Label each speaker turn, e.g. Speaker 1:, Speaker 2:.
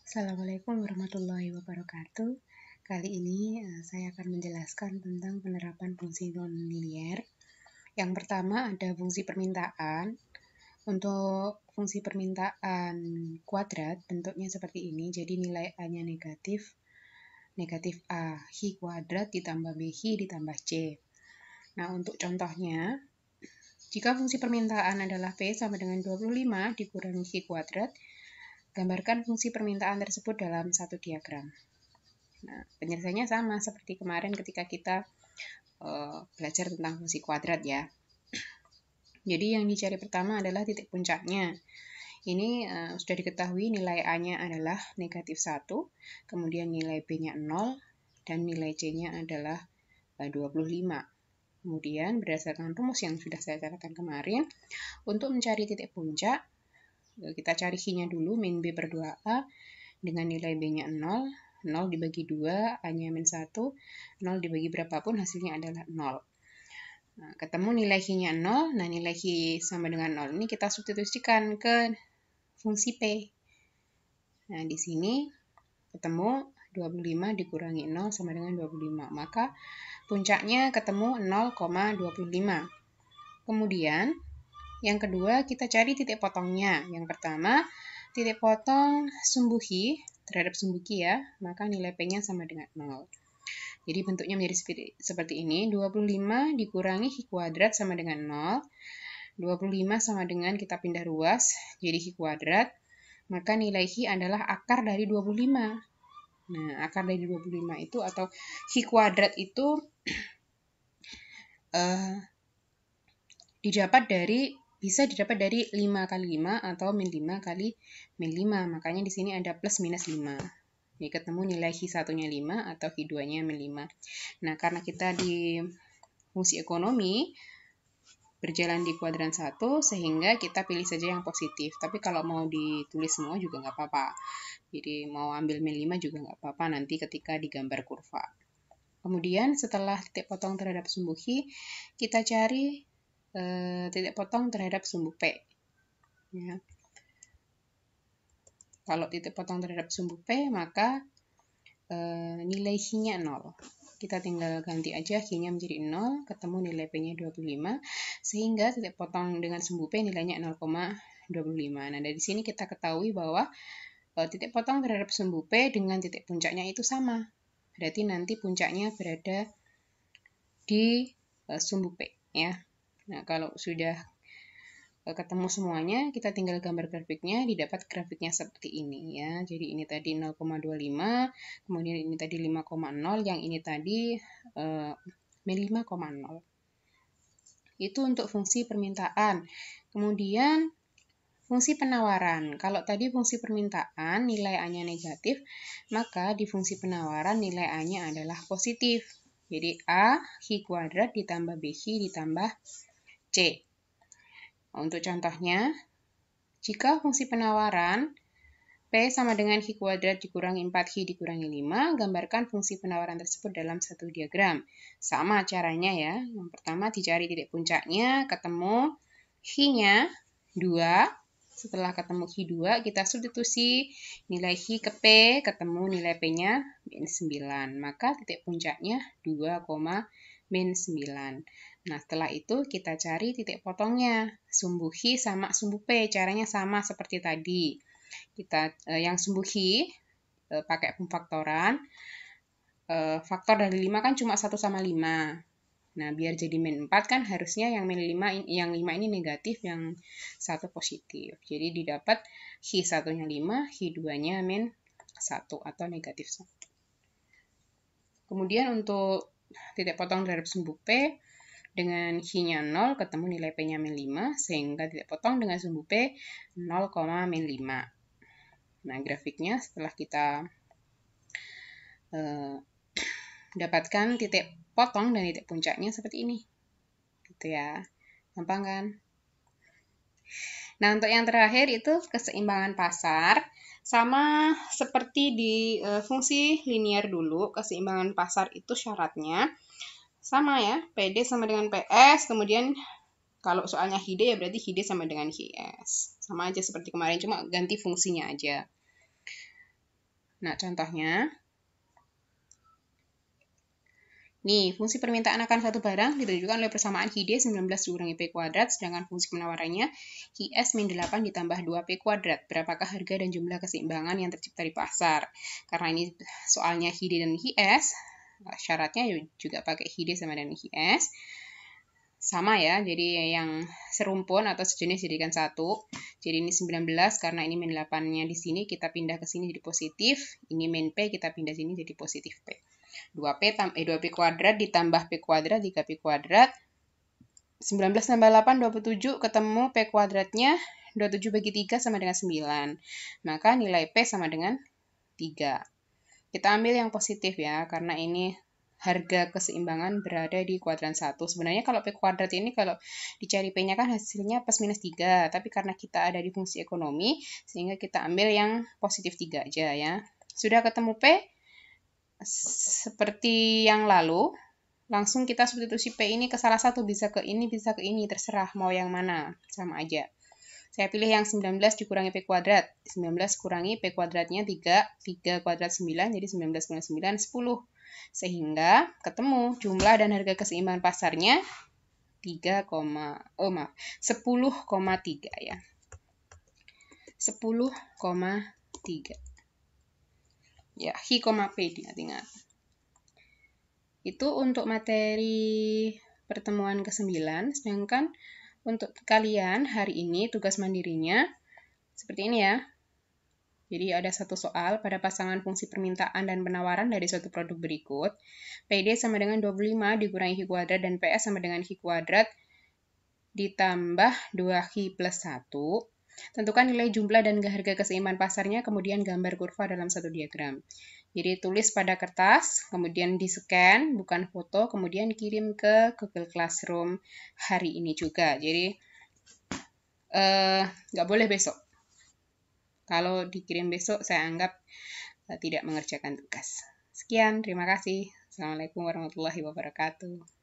Speaker 1: Assalamualaikum warahmatullahi wabarakatuh. Kali ini saya akan menjelaskan tentang penerapan fungsi nonlinier. Yang pertama ada fungsi permintaan. Untuk fungsi permintaan kuadrat bentuknya seperti ini. Jadi nilai A-nya negatif A hi kuadrat ditambah b hi ditambah c. Nah, untuk contohnya, jika fungsi permintaan adalah P sama dengan 25 dikurangi hi kuadrat, gambarkan fungsi permintaan tersebut dalam satu diagram. Nah, penyelesaiannya sama seperti kemarin ketika kita belajar tentang fungsi kuadrat ya. Jadi yang dicari pertama adalah titik puncaknya. Ini sudah diketahui nilai A-nya adalah negatif 1, kemudian nilai B-nya 0, dan nilai C-nya adalah 25. Kemudian berdasarkan rumus yang sudah saya catatkan kemarin, untuk mencari titik puncak, kita cari hi-nya dulu, min B per 2A, dengan nilai B-nya 0, 0 dibagi 2, A-nya min 1, 0 dibagi berapapun hasilnya adalah 0. Nah, ketemu nilai hi-nya 0, nah nilai hi sama dengan 0 ini kita substitusikan ke fungsi P. Nah, di sini ketemu 25 dikurangi 0 sama dengan 25, maka puncaknya ketemu 0,25. Kemudian, yang kedua kita cari titik potongnya. Yang pertama, titik potong sumbu hi terhadap sumbu ki ya, maka nilai P-nya sama dengan 0. Jadi bentuknya menjadi seperti ini, 25 dikurangi hi kuadrat sama dengan 0. 25 sama dengan kita pindah ruas, jadi hi kuadrat, maka nilai hi adalah akar dari 25. Nah, akar dari 25 itu atau hi kuadrat itu bisa didapat dari 5 kali 5 atau min 5 kali min 5. Makanya di sini ada plus minus 5. Jadi ketemu nilai hi satunya 5 atau hi 2-nya min 5. Nah, karena kita di fungsi ekonomi berjalan di kuadran 1, sehingga kita pilih saja yang positif. Tapi kalau mau ditulis semua juga nggak apa-apa. Jadi mau ambil min 5 juga nggak apa-apa nanti ketika digambar kurva. Kemudian setelah titik potong terhadap sumbu hi, kita cari titik potong terhadap sumbu P. Ya. Kalau titik potong terhadap sumbu P, maka nilai hi-nya 0. Kita tinggal ganti aja hi-nya menjadi 0, ketemu nilai P-nya 25, sehingga titik potong dengan sumbu P nilainya 0,25. Nah, dari sini kita ketahui bahwa titik potong terhadap sumbu P dengan titik puncaknya itu sama. Berarti nanti puncaknya berada di sumbu P. Ya. Nah, kalau sudah ketemu semuanya, kita tinggal gambar grafiknya, didapat grafiknya seperti ini ya. Jadi ini tadi 0,25, kemudian ini tadi 5,0, yang ini tadi min 5,0. Itu untuk fungsi permintaan. Kemudian fungsi penawaran. Kalau tadi fungsi permintaan nilai A-nya negatif, maka di fungsi penawaran nilai A-nya adalah positif. Jadi A hi kuadrat ditambah B hi ditambah C. Untuk contohnya, jika fungsi penawaran P sama dengan hi kuadrat dikurangi 4hi dikurangi 5, gambarkan fungsi penawaran tersebut dalam satu diagram. Sama caranya ya. Yang pertama dicari titik puncaknya, ketemu hi-nya 2. Setelah ketemu hi 2, kita substitusi nilai hi ke P, ketemu nilai P-nya min 9. Maka titik puncaknya 2, min 9. Nah, setelah itu kita cari titik potongnya. Sumbu hi sama sumbu P, caranya sama seperti tadi. Kita yang sumbu hi pakai pemfaktoran. Faktor dari 5 kan cuma 1 sama 5. Nah, biar jadi min 4 kan harusnya yang min 5, yang 5 ini negatif, yang 1 positif. Jadi didapat hi satunya 5, hi 2-nya min 1 atau negatif 1. Kemudian untuk titik potong terhadap sumbu P, dengan hi-nya 0, ketemu nilai P-nya min 5, sehingga titik potong dengan sumbu P 0, min 5. Nah, grafiknya setelah kita dapatkan titik potong dan titik puncaknya seperti ini. Gitu ya. Gampang kan? Nah, untuk yang terakhir itu keseimbangan pasar. Sama seperti di fungsi linier dulu, keseimbangan pasar itu syaratnya sama ya, PD sama dengan PS, kemudian kalau soalnya HID ya berarti HID sama dengan HIS. Sama aja seperti kemarin, cuma ganti fungsinya aja. Nah, contohnya, nih, fungsi permintaan akan satu barang ditunjukkan oleh persamaan HID 19 dikurangi P kuadrat, sedangkan fungsi penawarannya HIS min 8 ditambah 2P kuadrat. Berapakah harga dan jumlah keseimbangan yang tercipta di pasar? Karena ini soalnya HID dan HIS, syaratnya juga pakai HID sama dengan HIS. Sama ya, jadi yang serumpun atau sejenis jadikan satu. Jadi ini 19, karena ini min 8-nya di sini, kita pindah ke sini jadi positif. Ini min P, kita pindah sini jadi positif P. 2P kuadrat ditambah P kuadrat, 3P kuadrat. 19 tambah 8, 27, ketemu P kuadratnya, 27 bagi 3 sama dengan 9. Maka nilai P sama dengan 3. Kita ambil yang positif ya, karena ini harga keseimbangan berada di kuadran 1. Sebenarnya kalau P kuadrat ini kalau dicari P-nya kan hasilnya plus minus 3. Tapi karena kita ada di fungsi ekonomi, sehingga kita ambil yang positif 3 aja ya. Sudah ketemu P, seperti yang lalu, langsung kita substitusi P ini ke salah satu, bisa ke ini, terserah mau yang mana, sama aja. Saya pilih yang 19 dikurangi P kuadrat. 19 kurangi P kuadratnya 3, 3 kuadrat 9, jadi 19 kurangi 9, 10. Sehingga ketemu jumlah dan harga keseimbangan pasarnya 10,3 ya. 10,3. Ya, Hi, P diingat-ingat. Itu untuk materi pertemuan ke-9, sedangkan untuk kalian hari ini tugas mandirinya seperti ini ya. Jadi ada satu soal pada pasangan fungsi permintaan dan penawaran dari suatu produk berikut. PD sama dengan 25 dikurangi Hi kuadrat dan PS sama dengan Hi kuadrat ditambah 2Hi plus 1. Tentukan nilai jumlah dan harga keseimbangan pasarnya, kemudian gambar kurva dalam satu diagram. Jadi tulis pada kertas, kemudian di-scan, bukan foto, kemudian kirim ke Google Classroom hari ini juga. Jadi nggak boleh besok. Kalau dikirim besok, saya anggap tidak mengerjakan tugas. Sekian, terima kasih. Assalamualaikum warahmatullahi wabarakatuh.